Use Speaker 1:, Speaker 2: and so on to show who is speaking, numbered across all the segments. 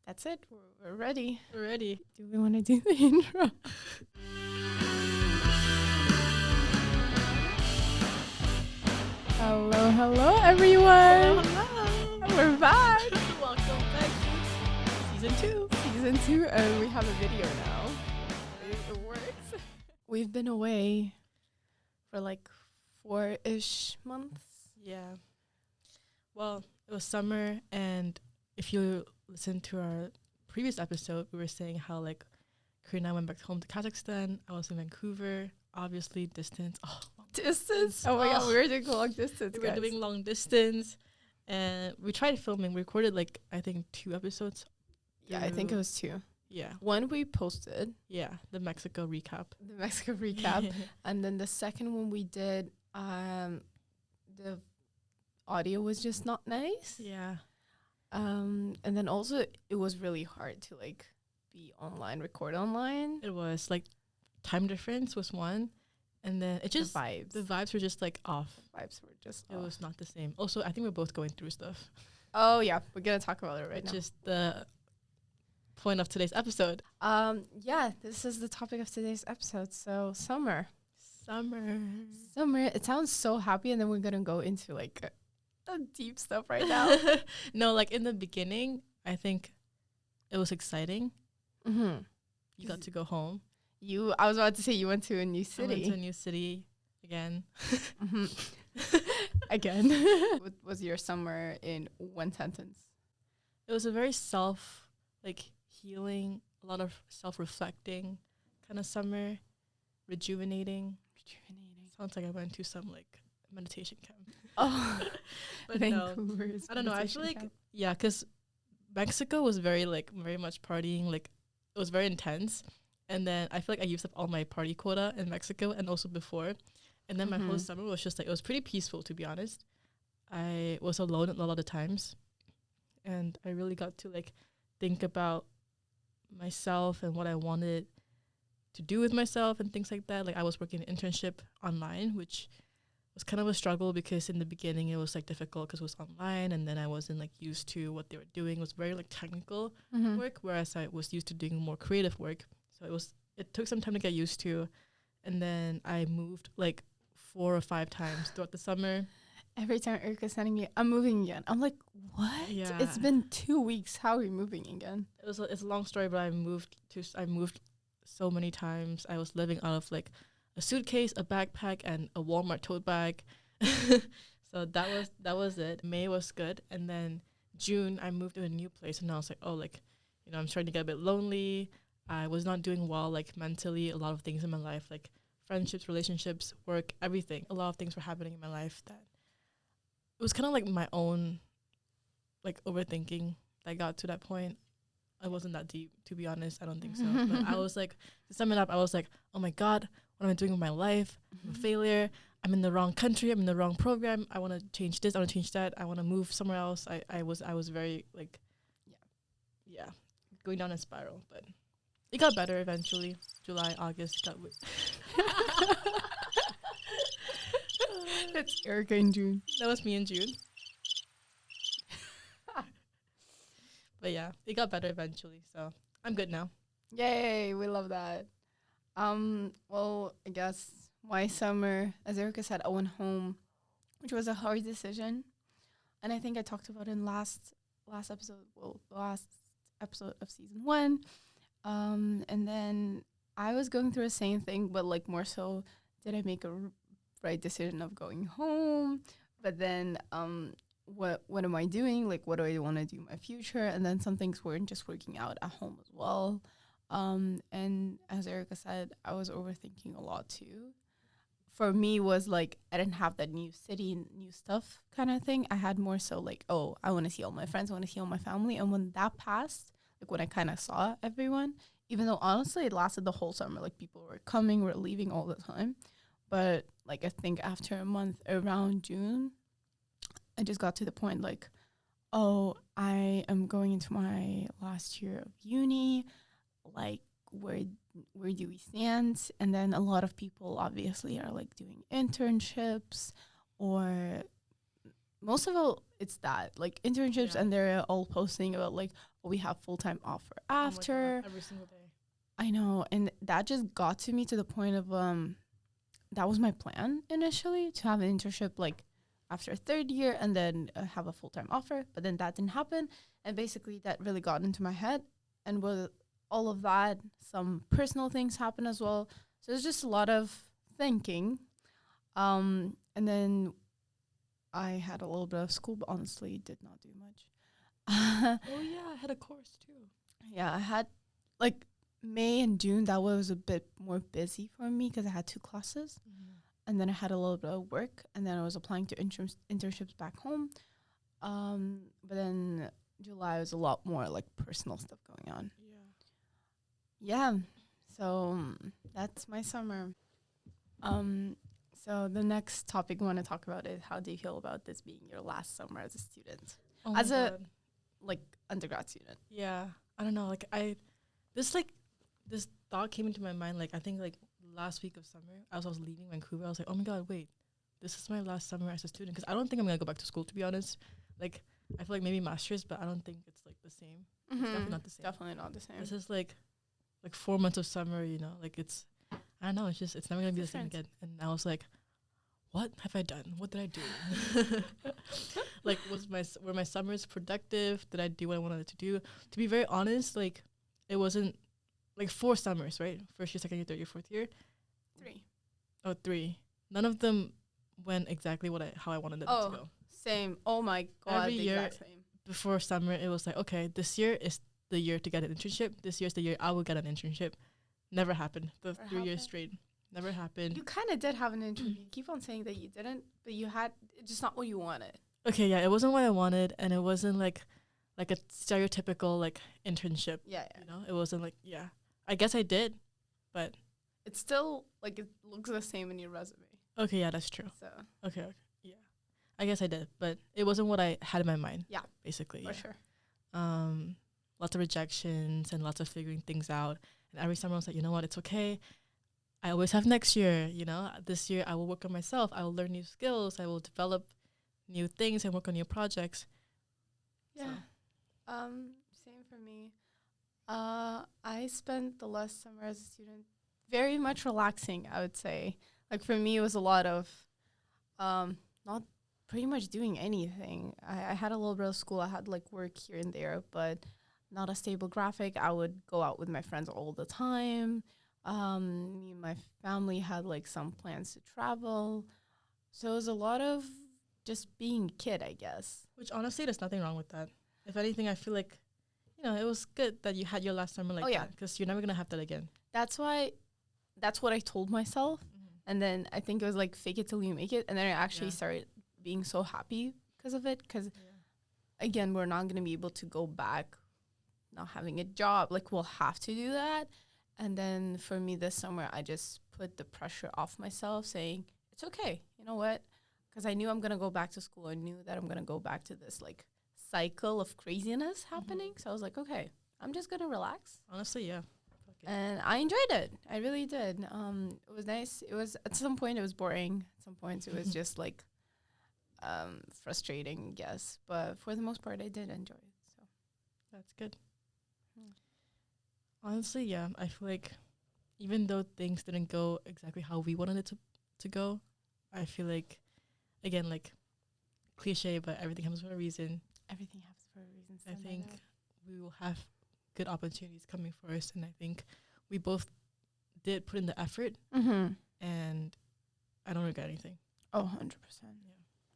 Speaker 1: That's it. We're ready.
Speaker 2: We're ready.
Speaker 1: Do we want to do the intro? Hello, everyone.
Speaker 2: Hello.
Speaker 1: We're back.
Speaker 2: Welcome back to season 2.
Speaker 1: Season 2, and we have a video now. It works. We've been away for like 4-ish months.
Speaker 2: Yeah. Well, it was summer, and if you listen to our previous episode, we were saying how like Karina went back home to Kazakhstan. I was in Vancouver. Obviously, distance. Oh,
Speaker 1: Distance. Oh my god, we were doing long distance.
Speaker 2: we were doing long distance, and we tried filming. We recorded like I think 2 episodes.
Speaker 1: Yeah, I think it was 2.
Speaker 2: Yeah.
Speaker 1: One we posted,
Speaker 2: Yeah, the Mexico recap.
Speaker 1: the Mexico recap, and then the second one we did, the audio was just not nice.
Speaker 2: Yeah.
Speaker 1: And then also it was really hard to like be online, record online.
Speaker 2: It was like time difference was one, and then it just
Speaker 1: the vibes.
Speaker 2: the vibes were just like off.
Speaker 1: Vibes were just
Speaker 2: It
Speaker 1: off.
Speaker 2: was not the same. Also, I think we're both going through stuff,
Speaker 1: Oh yeah, we're gonna talk about it right
Speaker 2: which
Speaker 1: now.
Speaker 2: is the point of today's episode.
Speaker 1: Yeah, this is the topic of today's episode. So summer.
Speaker 2: Summer.
Speaker 1: It sounds so happy, and then we're gonna go into like deep stuff right now.
Speaker 2: No, like in the beginning, I think it was exciting.
Speaker 1: Mm-hmm.
Speaker 2: You got to go home.
Speaker 1: I was about to say you went to a new
Speaker 2: I went to a
Speaker 1: city.
Speaker 2: new city again.
Speaker 1: Mhm. Again. What was your summer in one sentence?
Speaker 2: It was a very healing, a lot of self-reflecting kind of summer, rejuvenating. Sounds like I went to some like meditation camp.
Speaker 1: Oh,
Speaker 2: But no,
Speaker 1: Vancouver's
Speaker 2: I don't know. I
Speaker 1: meditation
Speaker 2: feel like
Speaker 1: camp.
Speaker 2: yeah, because Mexico was very much partying. Like it was very intense, and then I feel like I used up all my party quota in Mexico and also before, and then my whole
Speaker 1: Mhm.
Speaker 2: summer was just like it was pretty peaceful, to be honest. I was alone a lot of times, and I really got to like think about myself and what I wanted to do with myself and things like that. Like I was working an internship online, which was kind of a struggle because in the beginning it was like difficult because it was online, and then I wasn't like used to what they were doing. It was very like technical
Speaker 1: Mhm.
Speaker 2: work, whereas I was used to doing more creative work. So it took some time to get used to, and then I moved like 4 or 5 times throughout the summer.
Speaker 1: Every time Erica's sending me, I'm moving again. I'm like, what?
Speaker 2: Yeah.
Speaker 1: It's been 2 weeks. How are you moving again?
Speaker 2: It's a long story, but I moved so many times. I was living out of like a suitcase, a backpack, and a Walmart tote bag. So that was it. May was good, and then June I moved to a new place, and I was like, oh, like I'm starting to get a bit lonely. I was not doing well like mentally. A lot of things in my life, like friendships, relationships, work, everything. A lot of things were happening in my life that it was kind of like my own like overthinking that got to that point. I wasn't that deep, to be honest. I don't think so. But I was like, to sum it up, I was like, oh my God, what am I doing with my life? I'm a failure. I'm in the wrong country. I'm in the wrong program. I want to change this. I want to change that. I want to move somewhere else. I was very like, yeah, going down a spiral. But it got better eventually. July, August got.
Speaker 1: It's Erica in June.
Speaker 2: That was me in June. But yeah, it got better eventually. So I'm good now.
Speaker 1: Yay, we love that. Well, I guess my summer, as Erica said, I went home, which was a hard decision. And I think I talked about it in last episode, the last episode of season 1. And then I was going through the same thing, but like more so, did I make a right decision of going home? But then, what am I doing? Like, what do I want to do in my future? And then some things weren't just working out at home as well. And as Erica said, I was overthinking a lot too. For me, was like I didn't have that new city, new stuff kind of thing. I had more so like, oh, I want to see all my friends, I want to see all my family. And when that passed, like when I kind of saw everyone, even though honestly it lasted the whole summer, like people were coming, were leaving all the time. But like I think after a month, around June, I just got to the point like, oh, I am going into my last year of uni. Like, where do we stand? And then a lot of people obviously are like doing internships, or most of all, it's that like internships,
Speaker 2: Yeah.
Speaker 1: and they're all posting about like, oh, we have full time offer
Speaker 2: Oh my
Speaker 1: after.
Speaker 2: God, every single day.
Speaker 1: I know, and that just got to me to the point of that was my plan initially, to have an internship like after third year and then have a full time offer, but then that didn't happen, and basically that really got into my head, and with all of that, some personal things happen as well. So it's just a lot of thinking, and then I had a little bit of school, but honestly did not do much.
Speaker 2: Oh yeah, I had a course too.
Speaker 1: Yeah, I had like May and June, that was a bit more busy for me because I had 2 classes, and then I had a little bit of work, and then I was applying to internships back home. But then July was a lot more like personal stuff going on. Yeah, so that's my summer. Um, so the next topic we want to talk about is, how do you feel about this being your last summer as a student,
Speaker 2: Oh
Speaker 1: as
Speaker 2: my
Speaker 1: a
Speaker 2: God.
Speaker 1: like undergrad student?
Speaker 2: Yeah, I don't know. Like this thought came into my mind. Like I think like last week of summer, as I was leaving Vancouver, I was like, oh my God, wait, this is my last summer as a student. Because I don't think I'm gonna go back to school, to be honest. Like I feel like maybe masters, but I don't think it's like the same. It's definitely not the same.
Speaker 1: Definitely not the same.
Speaker 2: This is like 4 months of summer. You know, like it's I don't know. It's just it's never gonna be the same
Speaker 1: Different.
Speaker 2: again. And I was like, what have I done? What did I do? Like, were my summers productive? Did I do what I wanted to do? To be very honest, like, it wasn't like 4 summers, right? First year, second year, third year, fourth year.
Speaker 1: 3.
Speaker 2: Oh, 3. None of them went exactly how I wanted them to go.
Speaker 1: Same. Oh my God,
Speaker 2: Every
Speaker 1: the
Speaker 2: year-
Speaker 1: exact same.
Speaker 2: Before summer, it was like, okay, this year is the year to get an internship. This year's the year I will get an internship. Never happened. The
Speaker 1: Never
Speaker 2: 3 years
Speaker 1: happened?
Speaker 2: straight. Never happened.
Speaker 1: You kind of did have an interview. You keep on saying that you didn't, but you had, it's just not what you wanted.
Speaker 2: Okay, yeah, it wasn't what I wanted, and it wasn't like a stereotypical like internship.
Speaker 1: Yeah.
Speaker 2: You know, it wasn't like I guess I did, but
Speaker 1: It's still like, it looks the same in your resume.
Speaker 2: okay, yeah, that's true.
Speaker 1: So
Speaker 2: Okay, yeah, I guess I did, but it wasn't what I had in my mind.
Speaker 1: Yeah,
Speaker 2: basically,
Speaker 1: for sure.
Speaker 2: lots of rejections and lots of figuring things out. And every summer I was like, you know what, it's okay. I always have next year. You know, this year I will work on myself. I will learn new skills. I will develop new things and work on new projects.
Speaker 1: Yeah. Same for me. I spent the last summer as a student very much relaxing, I would say. Like for me, it was a lot of not pretty much doing anything. I had a little bit of school. I had like work here and there, but not a stable graphic. I would go out with my friends all the time. Me and my family had like some plans to travel. So it was a lot of just being a kid, I guess.
Speaker 2: Which honestly, there's nothing wrong with that. If anything, I feel like, you know, it was good that you had your last summer like that, because you're never gonna have that again.
Speaker 1: That's what I told myself. And then I think it was like, fake it till you make it. And then I actually started being so happy because of it. Because again, we're not going to be able to go back not having a job. Like we'll have to do that. And then for me this summer, I just put the pressure off myself saying, it's okay. You know what? Because I knew I'm going to go back to school. I knew that I'm going to go back to this like cycle of craziness happening. So I was like, okay, I'm just going to relax.
Speaker 2: Honestly, yeah.
Speaker 1: And I enjoyed it. I really did. It was nice. It was, at some point it was boring. At some points it was just like frustrating, I guess. But for the most part, I did enjoy it. So
Speaker 2: That's good. Honestly, yeah. I feel like even though things didn't go exactly how we wanted it to go, I feel like, again, like cliche, but everything happens for a reason.
Speaker 1: Everything happens for a reason.
Speaker 2: I think we will have good opportunities coming for us, and I think we both did put in the effort, and I don't regret anything.
Speaker 1: Oh, 100%.
Speaker 2: Yeah.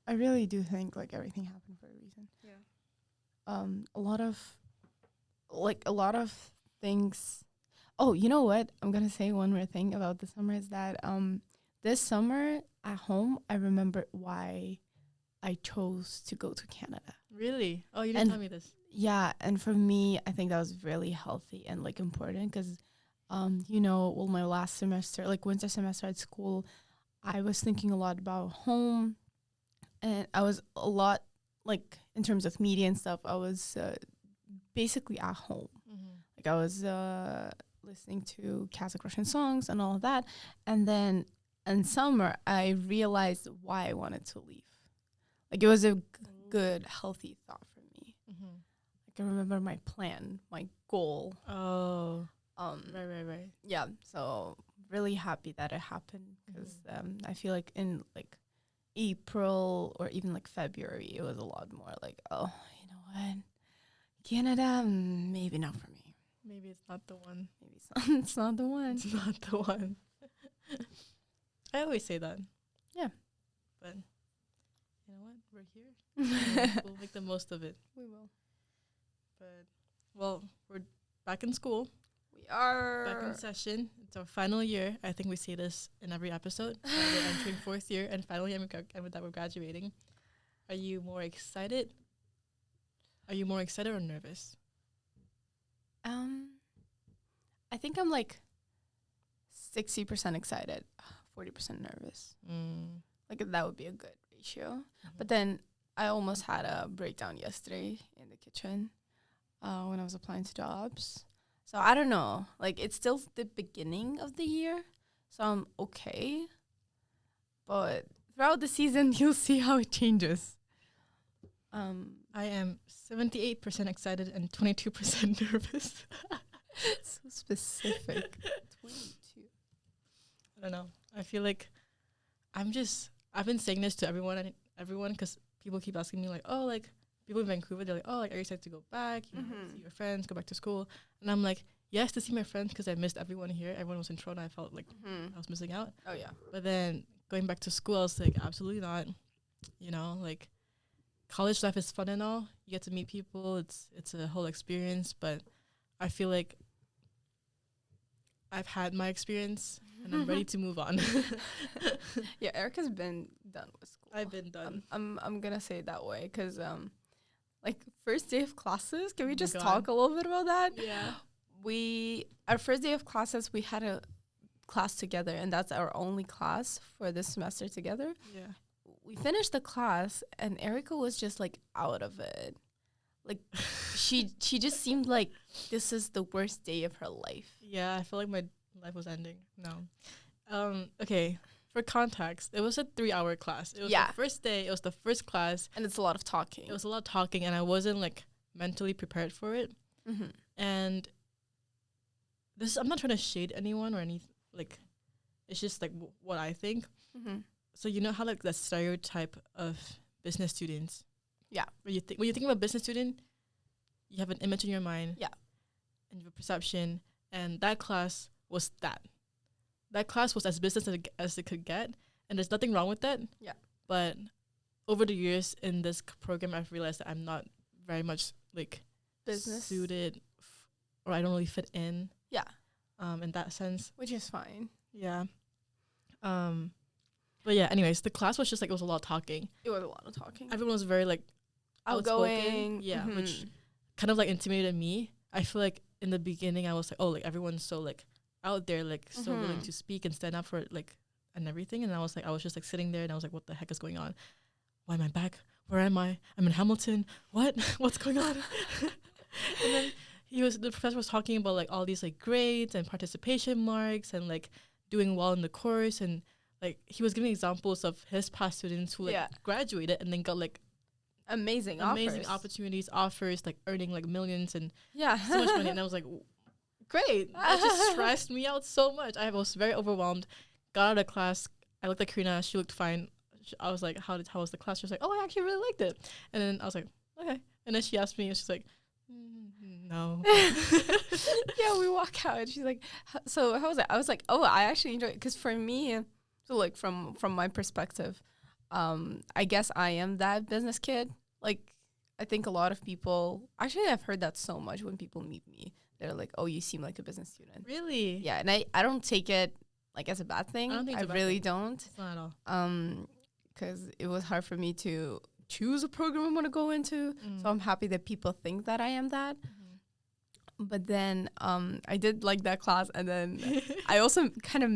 Speaker 1: I really do think like everything happened for a reason.
Speaker 2: Yeah.
Speaker 1: A lot of things. Oh, you know what? I'm gonna say one more thing about the summer is that this summer at home, I remember why I chose to go to Canada.
Speaker 2: Really? Oh, you didn't tell me this.
Speaker 1: Yeah, and for me, I think that was really healthy and like important because, my last semester, like winter semester at school, I was thinking a lot about home, and I was a lot like in terms of media and stuff. I was basically at home. Like I was listening to Kazakh Russian songs and all of that, and then in summer I realized why I wanted to leave. Like it was a good, healthy thought for me.
Speaker 2: Mm-hmm.
Speaker 1: Like I remember my plan, my goal.
Speaker 2: Oh. Right.
Speaker 1: Yeah. So really happy that it happened because I feel like in like April or even like February, it was a lot more like, oh, you know what, Canada, maybe not for me.
Speaker 2: Maybe it's not the one.
Speaker 1: Maybe it's not the one.
Speaker 2: It's not the one. I always say that.
Speaker 1: Yeah.
Speaker 2: But you know what? We're here. We'll make the most of it.
Speaker 1: We will.
Speaker 2: But, well, we're back in school.
Speaker 1: We are.
Speaker 2: Back in session. It's our final year. I think we say this in every episode. We're entering 4th year and final year, and with that, we're graduating. Are you more excited? Are you more excited or nervous?
Speaker 1: I think I'm like 60% excited, 40% nervous. Like that would be a good ratio. But then I almost had a breakdown yesterday in the kitchen when I was applying to jobs. So I don't know. Like it's still the beginning of the year, so I'm okay. But throughout the season, you'll see how it changes.
Speaker 2: I am 78% excited and 22% nervous.
Speaker 1: So specific. 22.
Speaker 2: I don't know. I feel like I've been saying this to everyone because people keep asking me like, oh, like people in Vancouver, they're like, oh, like are you excited to go back? You know, see your friends, go back to school. And I'm like, yes, to see my friends because I missed everyone here. Everyone was in Toronto. I felt like I was missing out.
Speaker 1: Oh yeah.
Speaker 2: But then going back to school, I was like, absolutely not. You know, like college life is fun and all. You get to meet people. It's a whole experience. But I feel like I've had my experience and I'm ready to move on.
Speaker 1: Yeah, Erica's been done with school.
Speaker 2: I've been done.
Speaker 1: I'm gonna say it that way because like first day of classes. Can we just
Speaker 2: God.
Speaker 1: talk a little bit about that?
Speaker 2: Yeah.
Speaker 1: Our first day of classes, we had a class together, and that's our only class for this semester together.
Speaker 2: Yeah.
Speaker 1: We finished the class, and Erica was just like out of it. Like she just seemed like this is the worst day of her life.
Speaker 2: Yeah, I felt like my life was ending. No. Okay. For context, it was a 3-hour class. It was the first day. It was the first class.
Speaker 1: And it's a lot of talking.
Speaker 2: It was a lot of talking, and I wasn't, like, mentally prepared for it. And I'm not trying to shade anyone or any, like, it's just, like, what I think. So you know how, like, the stereotype of business students?
Speaker 1: Yeah.
Speaker 2: When you think of a business student, you have an image in your mind.
Speaker 1: Yeah.
Speaker 2: And you have a perception. And that class was that. That class was as business as it could get. And there's nothing wrong with that. Yeah. But over the years in this program, I've realized that I'm not very much, like,
Speaker 1: business
Speaker 2: suited or I don't really fit in.
Speaker 1: Yeah.
Speaker 2: In that sense.
Speaker 1: Which is fine.
Speaker 2: Yeah. But yeah, anyways, the class was just like, it was a lot of talking.
Speaker 1: It was a lot of talking.
Speaker 2: Everyone was very like
Speaker 1: outgoing.
Speaker 2: Yeah, which kind of like intimidated me. I feel like in the beginning I was like, oh, like everyone's so like out there, like so willing to speak and stand up for it, like and everything. And I was just like sitting there and I was like, what the heck is going on? Why am I back? Where am I? I'm in Hamilton. What's going on? And then the professor was talking about like all these like grades and participation marks and like doing well in the course, and like he was giving examples of his past students who like graduated and then got like
Speaker 1: amazing
Speaker 2: opportunities, offers, like earning like millions and
Speaker 1: so
Speaker 2: much money. And I was like, great. That just stressed me out so much. I was very overwhelmed. Got out of class. I looked at Karina. She looked fine. I was like, how was the class? She was like, oh, I actually really liked it. And then I was like, okay. And then she asked me, and she's like, no.
Speaker 1: Yeah, we walk out. And she's like, so how was it? I was like, oh, I actually enjoyed it. Because for me, so like from my perspective, I guess I am that business kid. Like, I think a lot of people, actually I've heard that so much when people meet me. They're like, oh, you seem like a business student.
Speaker 2: Really?
Speaker 1: Yeah, and I don't take it like as a bad thing. I really don't.
Speaker 2: It's not at all.
Speaker 1: Because it was hard for me to choose a program I want to go into. So I'm happy that people think that I am that. But then I did like that class, and then I also kind of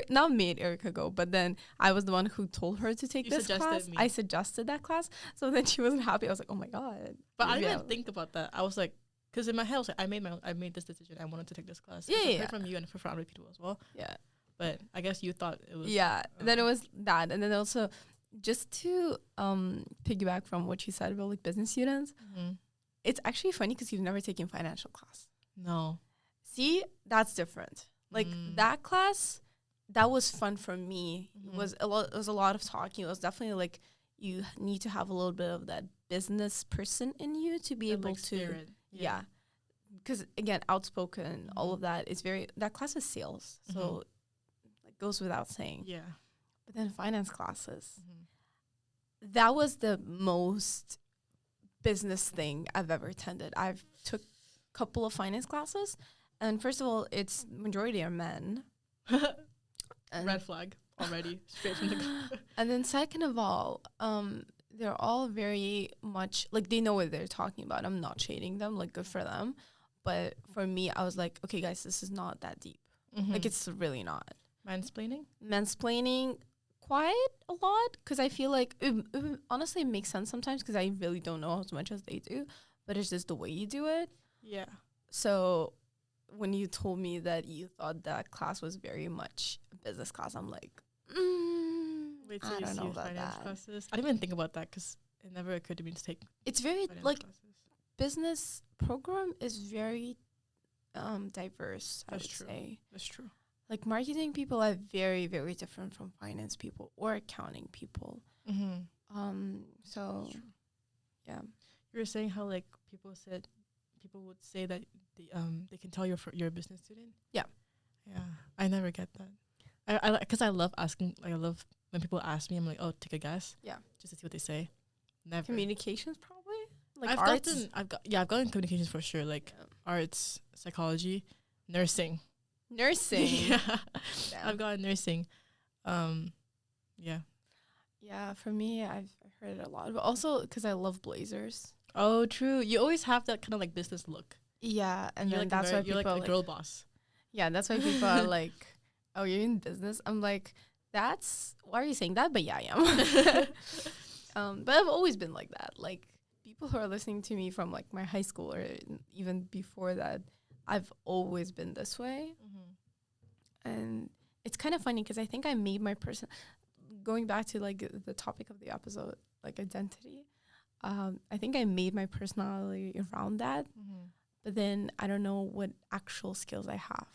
Speaker 1: not made Erica go, but then I was the one who told her to take this class. I suggested that class, so then she wasn't happy. I was like, oh my god.
Speaker 2: But I didn't think about that. I was like, because in my head, I was like, I made this decision. I wanted to take this class.
Speaker 1: Yeah,
Speaker 2: I heard from you and from other people as well.
Speaker 1: Yeah.
Speaker 2: But I guess you thought it was.
Speaker 1: Yeah. Then it was that, and then also just to piggyback from what you said about like business students, it's actually funny because you've never taken financial class.
Speaker 2: No.
Speaker 1: See, that's different. Like that class, that was fun for me. It was a lot. It was a lot of talking. It was definitely like you need to have a little bit of that business person in you to be able
Speaker 2: like
Speaker 1: to.
Speaker 2: spirit.
Speaker 1: Yeah. Because again, outspoken, all of that is very. That class is sales, so it goes without saying.
Speaker 2: Yeah.
Speaker 1: But then finance classes, that was the most business thing I've ever attended. I've took a couple of finance classes, and first of all, it's majority are men.
Speaker 2: Red flag already, straight from the
Speaker 1: And then second of all, they're all very much like they know what they're talking about. I'm not shading them, like good for them. But for me, I was like, okay, guys, this is not that deep. Like it's really not. Mansplaining quite a lot because I feel like it honestly makes sense sometimes because I really don't know as much as they do, but it's just the way you do it.
Speaker 2: Yeah.
Speaker 1: So when you told me that you thought that class was very much a business class, I'm like,
Speaker 2: Wait
Speaker 1: I
Speaker 2: till you
Speaker 1: don't
Speaker 2: see
Speaker 1: know about
Speaker 2: finance
Speaker 1: that.
Speaker 2: classes. I didn't even think about that because it never occurred to me to take
Speaker 1: It's very
Speaker 2: finance
Speaker 1: like
Speaker 2: classes.
Speaker 1: business program is very diverse. I would say.
Speaker 2: That's true.
Speaker 1: Like marketing people are very, very different from finance people or accounting people. So yeah.
Speaker 2: You were saying how like people would say that they can tell you're a business student.
Speaker 1: Yeah.
Speaker 2: Yeah. I never get that. I because I love asking. Like I love when people ask me. I'm like, oh, take a guess.
Speaker 1: Yeah.
Speaker 2: Just to see what they say. Never.
Speaker 1: Communications probably. Like
Speaker 2: I've
Speaker 1: arts.
Speaker 2: gotten communications for sure. Like arts, psychology, nursing.
Speaker 1: Nursing.
Speaker 2: Yeah.
Speaker 1: Damn.
Speaker 2: I've gotten nursing. Yeah.
Speaker 1: Yeah, for me, I've heard it a lot, but also because I love blazers.
Speaker 2: Oh, true. You always have that kind of like business look.
Speaker 1: Yeah, and
Speaker 2: You're
Speaker 1: then
Speaker 2: like
Speaker 1: that's why
Speaker 2: you're
Speaker 1: people
Speaker 2: like a girl boss.
Speaker 1: Yeah, that's why people are like, "Oh, you're in business." I'm like, "That's why are you saying that?" But yeah, I am. But I've always been like that. Like people who are listening to me from like my high school or even before that, I've always been this way. And it's kind of funny because I think I made my person going back to like the topic of the episode, like identity. I think I made my personality around that, but then I don't know what actual skills I have.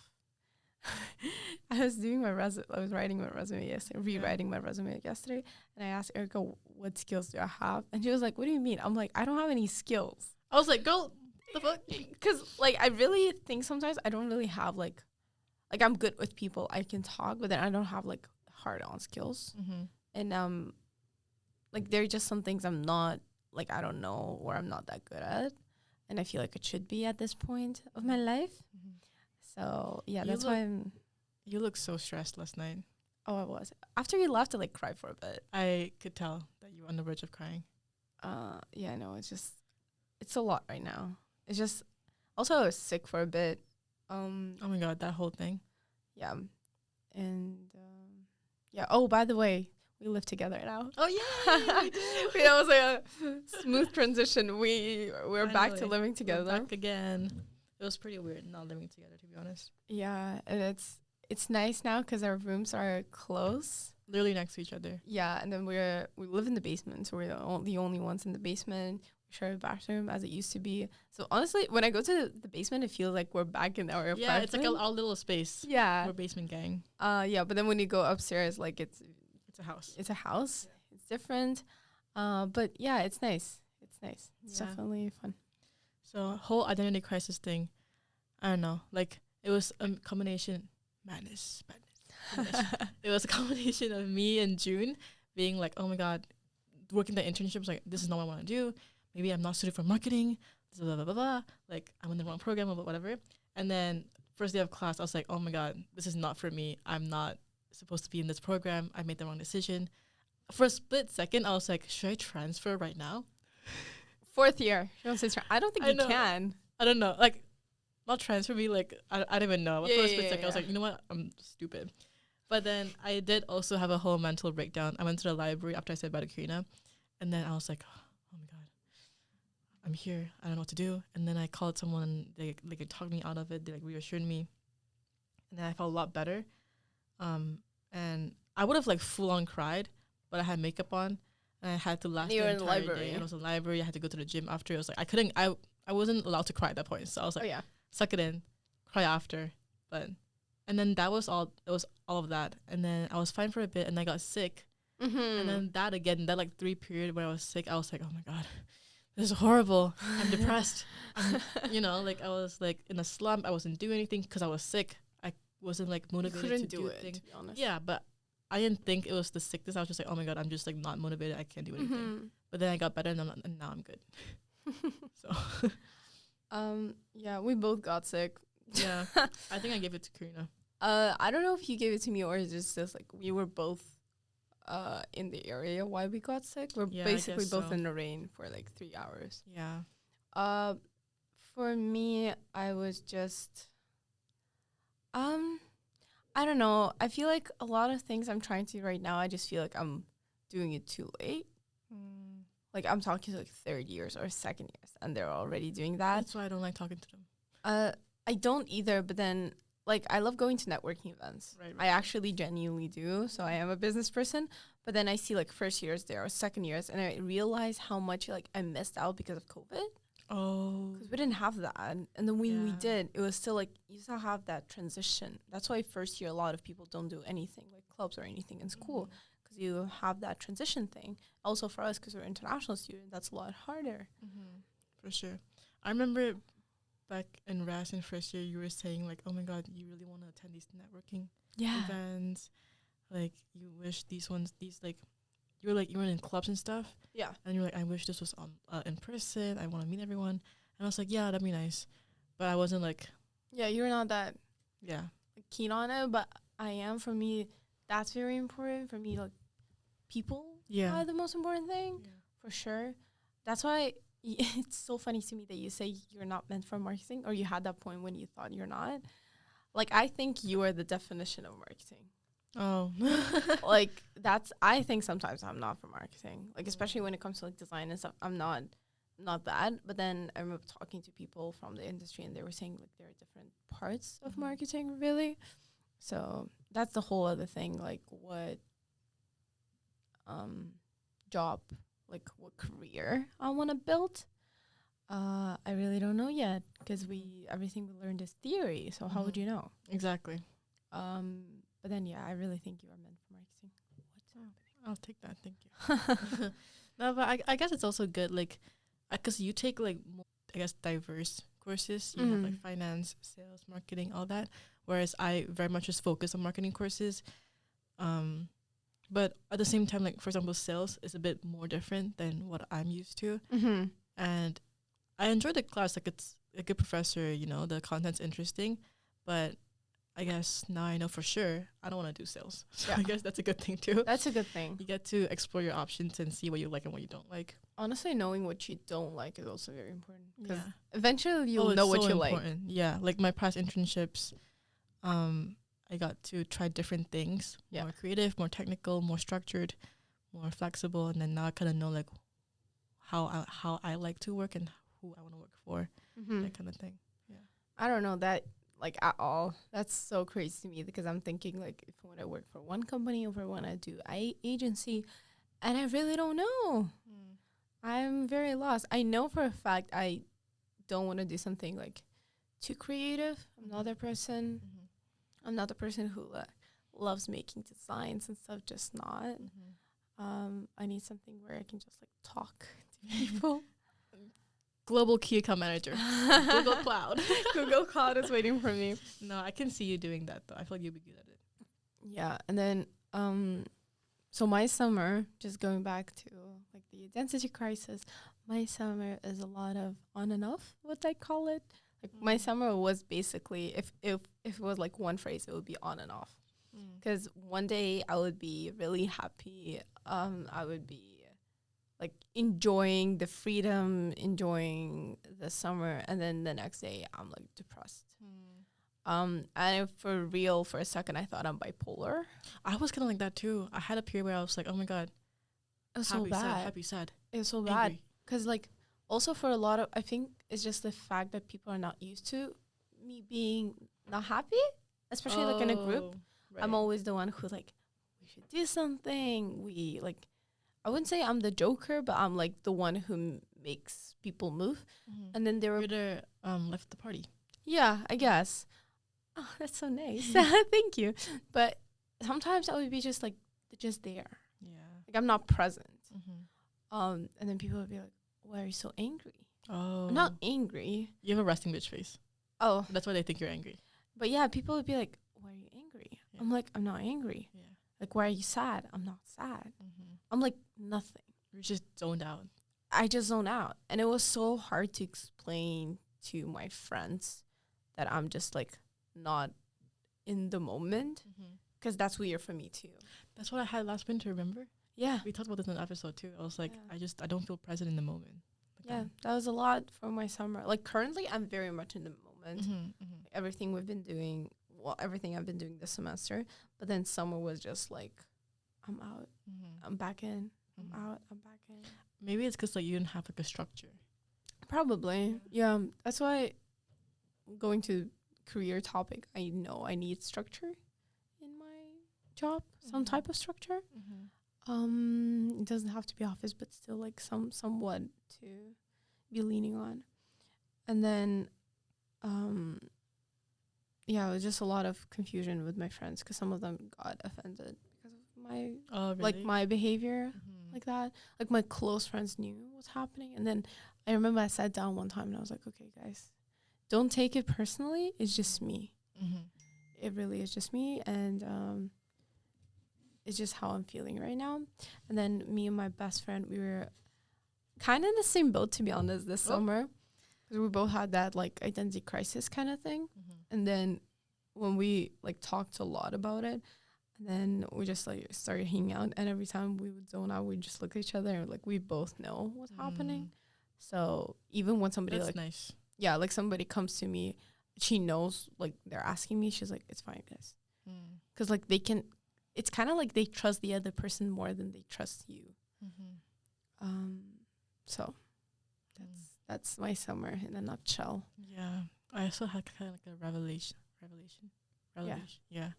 Speaker 1: I was doing my I was writing my resume yesterday, rewriting my resume yesterday, and I asked Erica, "What skills do I have?" And she was like, "What do you mean?" I'm like, "I don't have any skills."
Speaker 2: I was like, "Girl, the fuck?"
Speaker 1: Because like I really think sometimes I don't really have like I'm good with people. I can talk, but then I don't have like hard on skills. And like there are just some things I'm not like I don't know or I'm not that good at, and I feel like it should be at this point of my life. So yeah, that's why I'm.
Speaker 2: You look so stressed last night.
Speaker 1: Oh, I was. After you left, I like cried for a bit.
Speaker 2: I could tell that you were on the verge of crying.
Speaker 1: Yeah, no, it's a lot right now. It's just also I was sick for a bit.
Speaker 2: Oh my god, that whole thing.
Speaker 1: Yeah, and yeah. Oh, by the way, we live together now.
Speaker 2: Oh yeah, we do.
Speaker 1: That was like a smooth transition. We're back to living together.
Speaker 2: We're back again. It was pretty weird not living together, to be honest.
Speaker 1: Yeah, and it's nice now because our rooms are close,
Speaker 2: literally next to each other.
Speaker 1: Yeah, and then we live in the basement, so we're the only ones in the basement. We share a bathroom as it used to be. So honestly, when I go to the basement, it feels like we're back in our apartment.
Speaker 2: Yeah, it's like our little space.
Speaker 1: Yeah,
Speaker 2: we're basement gang.
Speaker 1: Yeah, but then when you go upstairs, like it's
Speaker 2: a house.
Speaker 1: It's a house. Yeah. It's different. But yeah, it's nice. It's nice. It's definitely fun.
Speaker 2: So whole identity crisis thing, I don't know. Like it was a combination madness. It was a combination of me and June being like, oh my god, working the internships, like this is not what I want to do. Maybe I'm not suited for marketing. Blah, blah, blah, blah. Like I'm in the wrong program or whatever. And then first day of class, I was like, oh my god, this is not for me. I'm not supposed to be in this program. I made the wrong decision. For a split second, I was like, should I transfer right now?
Speaker 1: Fourth year. I don't think you can.
Speaker 2: I don't know. Like, not transfer me. Like, I don't even know. But for a split second, I was like, you know what? I'm stupid. But then I did also have a whole mental breakdown. I went to the library after I said bye to Karina. And then I was like, oh my god, I'm here. I don't know what to do. And then I called someone and they like talked me out of it. They like reassured me. And then I felt a lot better. And I would have like full on cried. but I had makeup on, and I had to last
Speaker 1: You
Speaker 2: the
Speaker 1: were in the
Speaker 2: entire
Speaker 1: library.
Speaker 2: day. And I was in the library. I had to go to the gym after. It was like I wasn't allowed to cry at that point. So I was like,
Speaker 1: Oh yeah.
Speaker 2: suck it in, cry after. And then that was all. It was all of that. And then I was fine for a bit, and I got sick.
Speaker 1: Mm-hmm.
Speaker 2: And then that again, that like 3 period where I was sick, I was like, oh my god, this is horrible. I'm depressed. Like I was like in a slump. I wasn't doing anything because I was sick. I wasn't like
Speaker 1: You
Speaker 2: motivated
Speaker 1: couldn't
Speaker 2: to
Speaker 1: do
Speaker 2: a
Speaker 1: it,
Speaker 2: thing.
Speaker 1: to be honest.
Speaker 2: Yeah, but I didn't think it was the sickness. I was just like, oh my god, I'm just like not motivated. I can't do anything.
Speaker 1: Mm-hmm.
Speaker 2: But then I got better, and now I'm good. So
Speaker 1: Yeah, we both got sick.
Speaker 2: yeah, I think I gave it to Karina.
Speaker 1: I don't know if you gave it to me or it's just like we were both in the area while we got sick. We're
Speaker 2: Yeah, I
Speaker 1: basically
Speaker 2: guess
Speaker 1: both
Speaker 2: so.
Speaker 1: in the rain for like 3 hours.
Speaker 2: Yeah.
Speaker 1: For me, I was just I don't know. I feel like a lot of things I'm trying to do right now, I just feel like I'm doing it too late. Like I'm talking to like third years or second years and they're already doing that.
Speaker 2: That's why I don't like talking to them.
Speaker 1: I don't either, but then like I love going to networking events.
Speaker 2: Right.
Speaker 1: I actually genuinely do. So I am a business person, but then I see like first years there or second years and I realize how much like I missed out because of COVID.
Speaker 2: Oh.
Speaker 1: Because we didn't have that. And then when we
Speaker 2: Yeah.
Speaker 1: did, it was still like you still have that transition. That's why first year a lot of people don't do anything like clubs or anything in school because you have that transition thing. Also for us, because we're international students, that's a lot harder.
Speaker 2: For sure. I remember back in RAS in first year, you were saying like, oh my god, you really want to attend these networking events. Like you wish these like, you were in clubs and stuff.
Speaker 1: Yeah.
Speaker 2: And you're like, I wish this was on in person. I want to meet everyone. And I was like, yeah, that'd be nice. But I wasn't like,
Speaker 1: Yeah, you're not that
Speaker 2: yeah.
Speaker 1: keen on it, but I am. For me, that's very important. For me, like people are the most important thing for sure. That's why it's so funny to me that you say you're not meant for marketing, or you had that point when you thought you're not. Like I think you are the definition of marketing.
Speaker 2: Oh.
Speaker 1: Like that's I think sometimes I'm not for marketing, like especially when it comes to like design and stuff. I'm not that. But then I remember talking to people from the industry and they were saying like there are different parts of marketing really. So that's the whole other thing, like what job, like what career I want to build. I really don't know yet because everything we learned is theory, so how would you know?
Speaker 2: Exactly.
Speaker 1: But then yeah, I really think you are meant for marketing. What's happening?
Speaker 2: I'll take that. Thank you. No, but I guess it's also good, like, because you take like more, I guess, diverse courses. You have like finance, sales, marketing, all that. Whereas I very much just focus on marketing courses. But at the same time, like for example, sales is a bit more different than what I'm used to. And I enjoy the class. Like it's a good professor. The content's interesting, but I guess now I know for sure I don't want to do sales. So I guess that's a good thing too.
Speaker 1: That's a good thing.
Speaker 2: You get to explore your options and see what you like and what you don't like.
Speaker 1: Honestly, knowing what you don't like is also very important. Because
Speaker 2: Yeah.
Speaker 1: eventually you'll know what you like.
Speaker 2: Yeah, like my past internships, I got to try different things.
Speaker 1: Yeah.
Speaker 2: More creative, more technical, more structured, more flexible. And then now I kind of know like how I like to work and who I want to work for, that kind of thing. Yeah.
Speaker 1: I don't know that like at all. That's so crazy to me because I'm thinking like if I want to work for one company or if I want to do agency, and I really don't know. I'm very lost. I know for a fact I don't want to do something like too creative. I'm not that person. I'm not the person who loves making designs and stuff. Just not. I need something where I can just like talk to people.
Speaker 2: Global key account manager. Google Cloud.
Speaker 1: Google Cloud is waiting for me.
Speaker 2: No, I can see you doing that though. I feel like you'll be good at it.
Speaker 1: Yeah, and then so my summer, just going back to like the identity crisis, my summer is a lot of on and off, what I call it. Like my summer was basically if it was like one phrase, it would be on and off. Because one day I would be really happy. I would be like enjoying the freedom, enjoying the summer, and then the next day I'm like depressed. And for real, for a second, I thought I'm bipolar.
Speaker 2: I was kind of like that too. I had a period where I was like, oh my god,
Speaker 1: It was
Speaker 2: happy,
Speaker 1: so bad.
Speaker 2: sad, happy, sad.
Speaker 1: It was so
Speaker 2: angry.
Speaker 1: bad. Because like also for a lot of, I think it's just the fact that people are not used to me being not happy, especially like in a group.
Speaker 2: Right.
Speaker 1: I'm always the one who like, we should do something. We like, I wouldn't say I'm the joker, but I'm like the one who makes people move. And then there were
Speaker 2: You're the life of the party.
Speaker 1: yeah, I guess. Oh, that's so nice. Thank you. But sometimes I would be just like just there.
Speaker 2: Yeah.
Speaker 1: Like I'm not present. And then people would be like, "Why are you so angry?"
Speaker 2: Oh.
Speaker 1: I'm not angry.
Speaker 2: You have a resting bitch face.
Speaker 1: Oh,
Speaker 2: That's why they think you're angry.
Speaker 1: but yeah, people would be like, "Why are you angry?"
Speaker 2: Yeah.
Speaker 1: I'm like, "I'm not angry."
Speaker 2: Yeah.
Speaker 1: Like, "Why are you sad?" I'm not sad. I'm like nothing.
Speaker 2: You're just zoned out.
Speaker 1: I just zone out. And it was so hard to explain to my friends that I'm just like not in the moment because that's weird for me too.
Speaker 2: That's what I had last winter, remember?
Speaker 1: Yeah.
Speaker 2: We talked about this in an episode too. I was like,
Speaker 1: Yeah.
Speaker 2: I don't feel present in the moment. Like
Speaker 1: Yeah, that was a lot for my summer. Like currently I'm very much in the moment. Like, everything we've been doing, well, everything I've been doing this semester, but then summer was just like, I'm out, I'm back in, I'm out, I'm back in.
Speaker 2: Maybe it's because like you didn't have like a structure.
Speaker 1: Probably. Yeah. That's why going to career topic, I know I need structure in my job, some type of structure. It doesn't have to be office, but still like somewhat to be leaning on. And then yeah, it was just a lot of confusion with my friends because some of them got offended because of my like my behavior like that. Like my close friends knew what's happening, and then I remember I sat down one time and I was like, okay guys, don't take it personally, it's just me. It really is just me, and it's just how I'm feeling right now. And then me and my best friend, we were kind of in the same boat, to be honest, this summer, because we both had that like identity crisis kind of thing. And then when we like talked a lot about it, and then we just like started hanging out, and every time we would zone out, we'd just look at each other and like we both know what's happening. So even when somebody
Speaker 2: That's
Speaker 1: like
Speaker 2: nice.
Speaker 1: yeah, like somebody comes to me, she knows like they're asking me, she's like, it's fine guys, because like they can, it's kind of like they trust the other person more than they trust you. So that's my summer in a nutshell.
Speaker 2: Yeah, I also had kind of like a revelation. Yeah.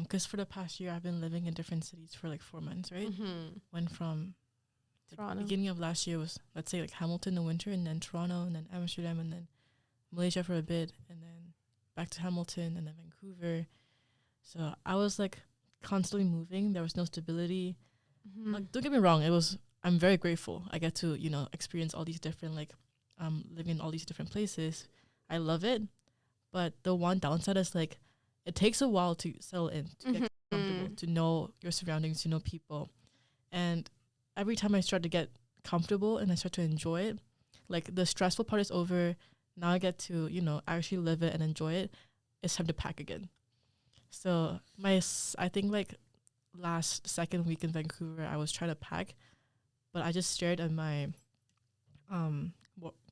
Speaker 2: Because for the past year, I've been living in different cities for like 4 months, right? Went from
Speaker 1: Toronto.
Speaker 2: beginning of last year was, let's say, like Hamilton in the winter, and then Toronto, and then Amsterdam, and then Malaysia for a bit, and then back to Hamilton, and then Vancouver. So I was like constantly moving. There was no stability. Like, don't get me wrong, I'm very grateful. I get to, experience all these different, like, living in all these different places. I love it. But the one downside is, like, it takes a while to settle in, to get comfortable, to know your surroundings, to know people. And every time I start to get comfortable and I start to enjoy it, like, the stressful part is over. Now I get to, actually live it and enjoy it. It's time to pack again. So I think, like, last second week in Vancouver, I was trying to pack, but I just stared at my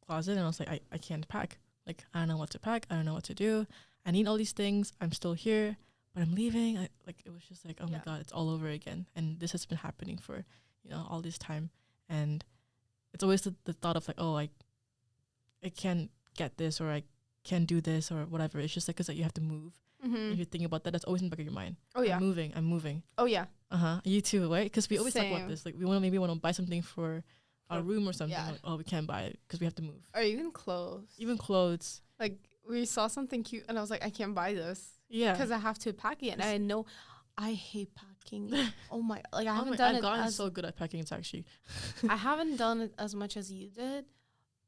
Speaker 2: closet and I was like, I can't pack. Like, I don't know what to pack. I don't know what to do. I need all these things. I'm still here, but I'm leaving. It was just like, oh my God, it's all over again. And this has been happening for, all this time. And it's always the thought of like, oh, I can't get this, or I can't do this, or whatever. It's just like, because like, you have to move. If you think about that, that's always in the back of your mind.
Speaker 1: Oh yeah,
Speaker 2: I'm moving.
Speaker 1: Oh yeah.
Speaker 2: You too, right? Because we always talk about
Speaker 1: Same.
Speaker 2: this. Like, we want to buy something for our room or something.
Speaker 1: Yeah.
Speaker 2: Like, oh, we can't buy it because we have to move.
Speaker 1: Or even clothes.
Speaker 2: Even clothes.
Speaker 1: Like, we saw something cute and I was like, I can't buy this.
Speaker 2: Yeah.
Speaker 1: Because I have to pack it. And I know I hate packing. Oh my, like I haven't done
Speaker 2: I've
Speaker 1: it
Speaker 2: gotten
Speaker 1: as
Speaker 2: so good at packing. It's actually.
Speaker 1: I haven't done it as much as you did,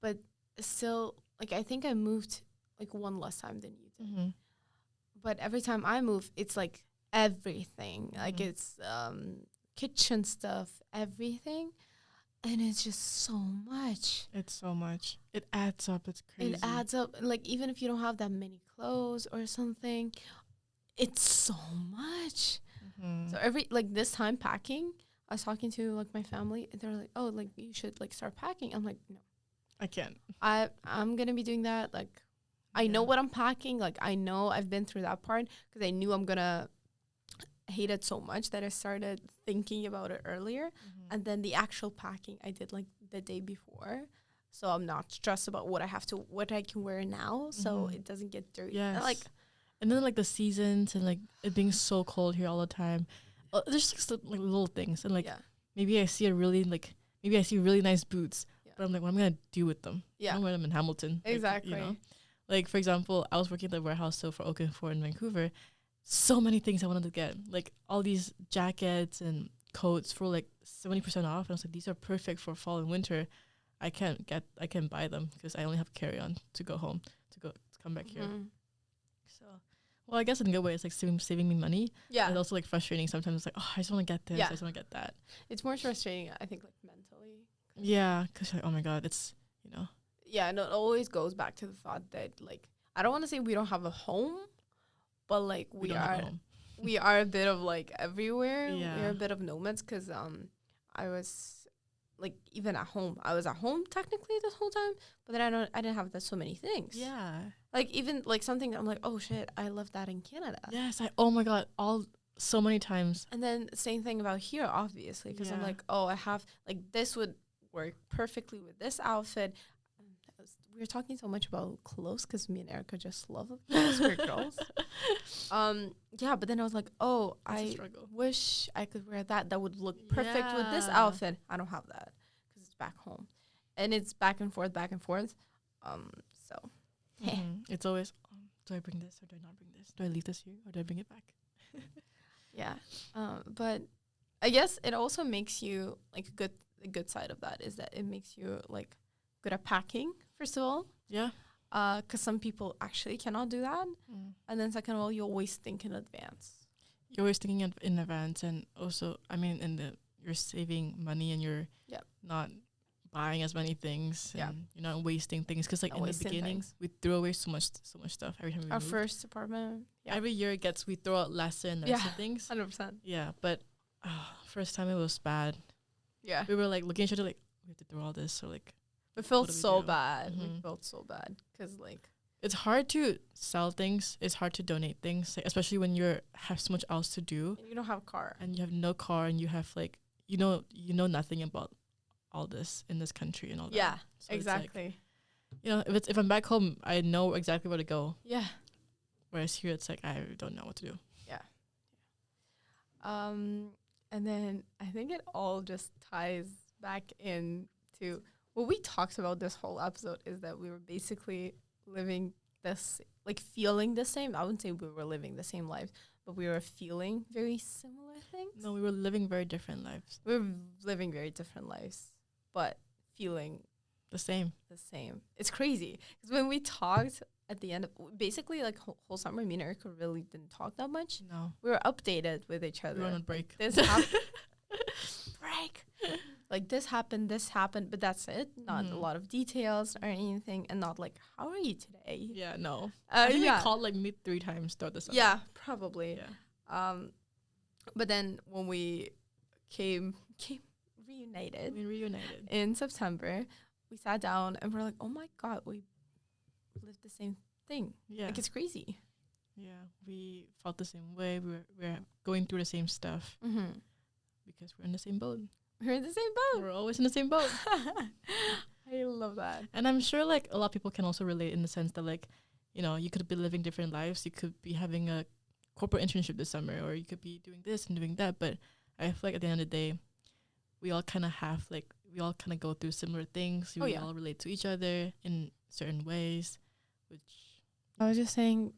Speaker 1: but still, like, I think I moved like one less time than you did. But every time I move, it's like everything. Like, it's kitchen stuff, everything. And it's just so much.
Speaker 2: It's so much. It adds up. It's crazy.
Speaker 1: It adds up. Like, even if you don't have that many clothes or something, it's so much. So this time packing, I was talking to like my family and they're like, oh, like you should like start packing. I'm like, no.
Speaker 2: I can't.
Speaker 1: I'm going to be doing that. Like, I know what I'm packing. Like, I know I've been through that part because I knew I'm going to hate it so much that I started thinking about it earlier. And then the actual packing I did like the day before. So I'm not stressed about what I can wear now. So it doesn't get dirty.
Speaker 2: Yes.
Speaker 1: Like,
Speaker 2: and then like the seasons and like it being so cold here all the time. there's like, like little things, and like
Speaker 1: Yeah.
Speaker 2: maybe I see really nice boots, but I'm like, what am I gonna do with them? I
Speaker 1: Yeah.
Speaker 2: don't wear them in Hamilton. Like,
Speaker 1: Exactly.
Speaker 2: like for example, I was working at the warehouse so for Okafor in Vancouver. So many things I wanted to get, like all these jackets and coats for like 70% off, and I was like, these are perfect for fall and winter. I can't buy them because I only have carry-on to go home to come back here. So, well, I guess in a good way, it's like saving me money.
Speaker 1: Yeah.
Speaker 2: And also like frustrating sometimes. It's like, oh, I just want to get this.
Speaker 1: Yeah.
Speaker 2: I just want to get that.
Speaker 1: It's more frustrating, I think, like mentally.
Speaker 2: Yeah, because like, oh my god, it's
Speaker 1: Yeah, and it always goes back to the thought that like I don't want to say we don't have a home, but like we
Speaker 2: don't have a
Speaker 1: are
Speaker 2: home.
Speaker 1: we are a bit of like everywhere.
Speaker 2: Yeah.
Speaker 1: We're a bit of nomads because I was like even at home. I was at home technically this whole time, but then I didn't have so many things.
Speaker 2: Yeah.
Speaker 1: Like even like something that I'm like, oh shit, I left that in Canada.
Speaker 2: Yes, oh my god, so many times.
Speaker 1: And then same thing about here, obviously, because I'm
Speaker 2: Yeah.
Speaker 1: like, oh, I have like this would work perfectly with this outfit. We were talking so much about clothes because me and Erica just love clothes for girls. Yeah, but then I was like, oh, I wish I could wear that. That would look perfect with this outfit. I don't have that because it's back home, and it's back and forth, back and forth. So
Speaker 2: it's always, do I bring this or do I not bring this? Do I leave this here or do I bring it back?
Speaker 1: yeah, but I guess it also makes you like a good side of that is that it makes you like good at packing. First of all,
Speaker 2: yeah,
Speaker 1: because some people actually cannot do that, and then second of all, you always think in advance.
Speaker 2: You're always thinking in advance, and also, I mean, you're saving money and you're not buying as many things.
Speaker 1: Yeah,
Speaker 2: and you're not wasting things because like
Speaker 1: not
Speaker 2: in the beginning, we throw away so much stuff every time we move.
Speaker 1: First apartment,
Speaker 2: every year we throw out less and less of things.
Speaker 1: 100%.
Speaker 2: Yeah, but first time it was bad.
Speaker 1: Yeah,
Speaker 2: we were like looking at each other like we have to throw all this, or like.
Speaker 1: We felt so bad. We felt so bad because, like,
Speaker 2: it's hard to sell things. It's hard to donate things, like, especially when you have so much else to do.
Speaker 1: And you don't have a car.
Speaker 2: And you have no car, and you have like you know nothing about all this in this country and all that.
Speaker 1: Yeah,
Speaker 2: so
Speaker 1: exactly.
Speaker 2: Like, if I'm back home, I know exactly where to go.
Speaker 1: Yeah.
Speaker 2: Whereas here, it's like I don't know what to do.
Speaker 1: Yeah. And then I think it all just ties back into. What we talked about this whole episode is that we were basically living this, like feeling the same. I wouldn't say we were living the same lives, but we were feeling very similar things.
Speaker 2: No, we were living very different lives.
Speaker 1: We were living very different lives, but feeling
Speaker 2: the same.
Speaker 1: It's crazy. Because when we talked at the end of, basically like whole summer, me and Erica really didn't talk that much.
Speaker 2: No.
Speaker 1: We were updated with each other.
Speaker 2: We were on a break.
Speaker 1: Like, this happened. Break. Like this happened, but that's it. Not a lot of details or anything, and not like, how are you today?
Speaker 2: Yeah, no. I think we called like me 3 times throughout the summer.
Speaker 1: Yeah, probably.
Speaker 2: Yeah.
Speaker 1: But then when we came reunited in September, we sat down and we're like, oh my god, we lived the same thing.
Speaker 2: Yeah,
Speaker 1: like it's crazy.
Speaker 2: Yeah, we felt the same way. We're going through the same stuff because we're in the same boat.
Speaker 1: We're in the same boat.
Speaker 2: We're always in the same boat.
Speaker 1: I love that.
Speaker 2: And I'm sure like a lot of people can also relate in the sense that like, you know, you could be living different lives. You could be having a corporate internship this summer, or you could be doing this and doing that. But I feel like at the end of the day, we all kind of go through similar things. We all relate to each other in certain ways, which
Speaker 1: I was just saying,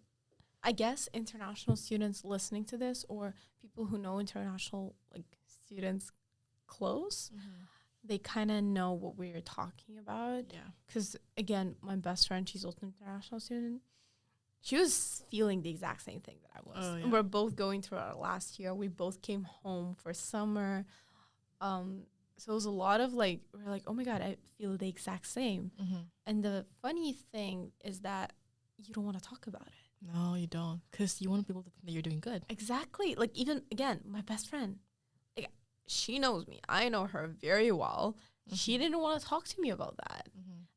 Speaker 1: I guess international students listening to this, or people who know international like students close, they kind of know what we're talking about.
Speaker 2: Yeah.
Speaker 1: Because, again, my best friend, she's also an international student. She was feeling the exact same thing that I was.
Speaker 2: Oh, yeah.
Speaker 1: And we're both going through our last year. We both came home for summer. So it was a lot of, like, we're like, oh, my God, I feel the exact same. And the funny thing is that you don't want to talk about it.
Speaker 2: No, you don't. Because you want people to think that you're doing good.
Speaker 1: Exactly. Like, even, again, my best friend. She knows me. I know her very well. She didn't want to talk to me about that.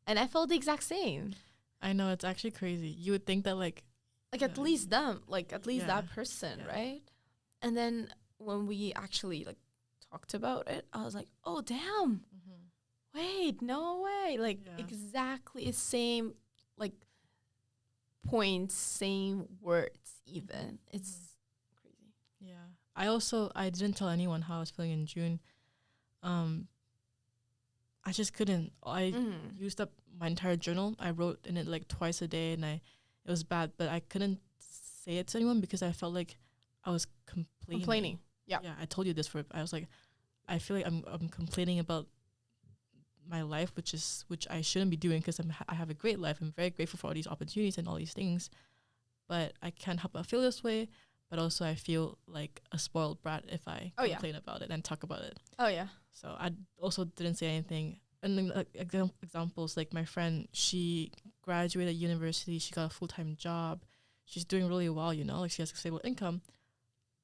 Speaker 1: And I felt the exact same.
Speaker 2: I know, it's actually crazy. You would think that like
Speaker 1: at least them, like at least that person, right? And then when we actually like talked about it, I was like, oh, damn. Wait, no way. Like exactly the same like points, same words even. It's crazy.
Speaker 2: Yeah. I didn't tell anyone how I was feeling in June. I just couldn't. I used up my entire journal. I wrote in it like twice a day, and it was bad, but I couldn't say it to anyone because I felt like I was complaining.
Speaker 1: Yeah.
Speaker 2: Yeah, I told you this I was like, I feel like I'm complaining about my life, which I shouldn't be doing because I have a great life. I'm very grateful for all these opportunities and all these things, but I can't help but feel this way. But also, I feel like a spoiled brat if I complain about it and talk about it.
Speaker 1: Oh yeah.
Speaker 2: So I also didn't say anything. And then examples like my friend, she graduated university, she got a full-time job, she's doing really well, you know, like she has a stable income.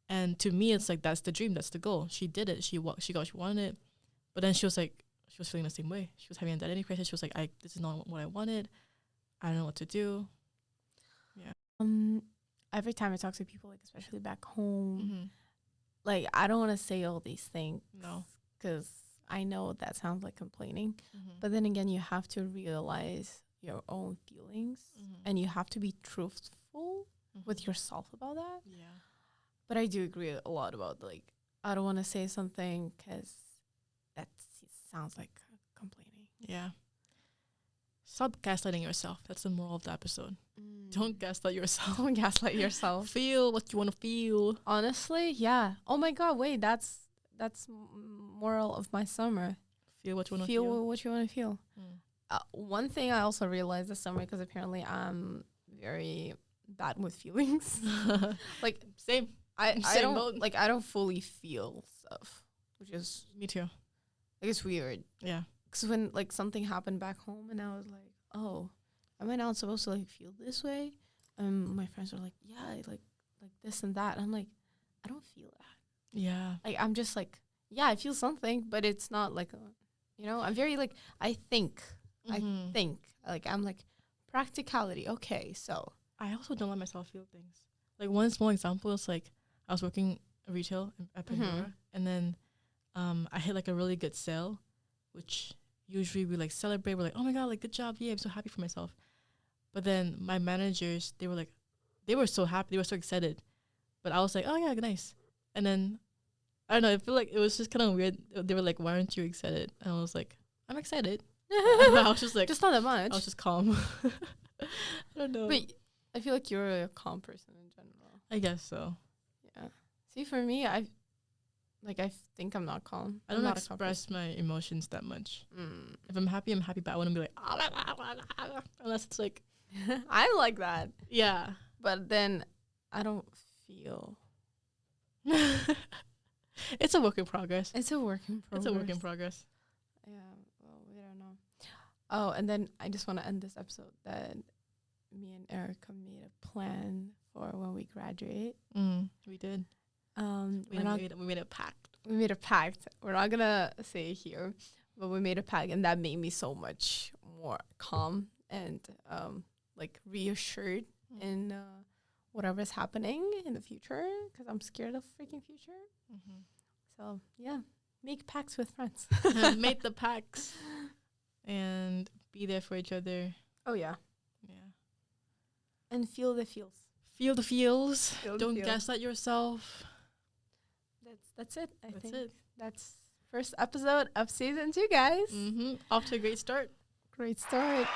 Speaker 2: And to me, it's like that's the dream, that's the goal. She did it. She got what she wanted, but then she was feeling the same way. She was having an identity crisis. She was like, this is not what I wanted. I don't know what to do. Yeah.
Speaker 1: Every time I talk to people, like especially back home, like I don't want to say all these things.
Speaker 2: No.
Speaker 1: Because I know that sounds like complaining. But then again, you have to realize your own feelings and you have to be truthful with yourself about that.
Speaker 2: Yeah.
Speaker 1: But I do agree a lot about, like, I don't want to say something because that sounds like complaining.
Speaker 2: Yeah. Stop gaslighting yourself. That's the moral of the episode. Don't gaslight yourself.
Speaker 1: Don't gaslight yourself.
Speaker 2: Feel what you want to feel.
Speaker 1: Honestly, yeah. Oh my God, wait, that's moral of my summer.
Speaker 2: Feel what you want to
Speaker 1: Feel
Speaker 2: feel.
Speaker 1: what you want to feel. One thing I also realized this summer, because apparently I'm very bad with feelings. Like
Speaker 2: Same.
Speaker 1: I don't fully feel stuff, which is
Speaker 2: Me too.
Speaker 1: like it's weird.
Speaker 2: Yeah.
Speaker 1: Because when like something happened back home and I was like, oh, am I not supposed to like feel this way? My friends were like, yeah, like this and that. And I'm like, I don't feel that.
Speaker 2: Yeah.
Speaker 1: Like I'm just like, yeah, I feel something, but it's not like, I'm very like, I think like I'm like practicality. Okay, so
Speaker 2: I also don't let myself feel things. Like one small example is like I was working retail at Pandora, and then I hit like a really good sale, which usually we like celebrate. We're like, oh my God, like good job, yeah, I'm so happy for myself. But then my managers, they were so happy, they were so excited, but I was like, oh yeah, nice. And then I don't know, I feel like it was just kind of weird. They were like, why aren't you excited? And I was like, I'm excited. I was just like,
Speaker 1: just not that much.
Speaker 2: I was just calm. I don't know.
Speaker 1: But I feel like you're a calm person in general.
Speaker 2: I guess so.
Speaker 1: Yeah. See, for me, I think I'm not calm.
Speaker 2: I don't express my emotions that much. If I'm happy, but I want to be like, unless it's like,
Speaker 1: I'm like that.
Speaker 2: Yeah.
Speaker 1: But then I don't feel.
Speaker 2: It's a work in progress.
Speaker 1: It's a work in progress. Yeah. Well, we don't know. Oh, and then I just want to end this episode that me and Erica made a plan for when we graduate.
Speaker 2: We did.
Speaker 1: We
Speaker 2: made a pact.
Speaker 1: We made a pact. We're not gonna say it here, but we made a pact, and that made me so much more calm and like reassured in whatever's happening in the future, because I'm scared of freaking future. So yeah, make pacts with friends.
Speaker 2: Make the pacts and be there for each other.
Speaker 1: Oh yeah.
Speaker 2: Yeah.
Speaker 1: And feel the feels.
Speaker 2: Feel the feels.
Speaker 1: Feel the
Speaker 2: Don't
Speaker 1: feels.
Speaker 2: gaslight yourself.
Speaker 1: That's it. I
Speaker 2: That's
Speaker 1: think
Speaker 2: it.
Speaker 1: that's first episode of season 2, guys.
Speaker 2: Off to a great start.
Speaker 1: Great start.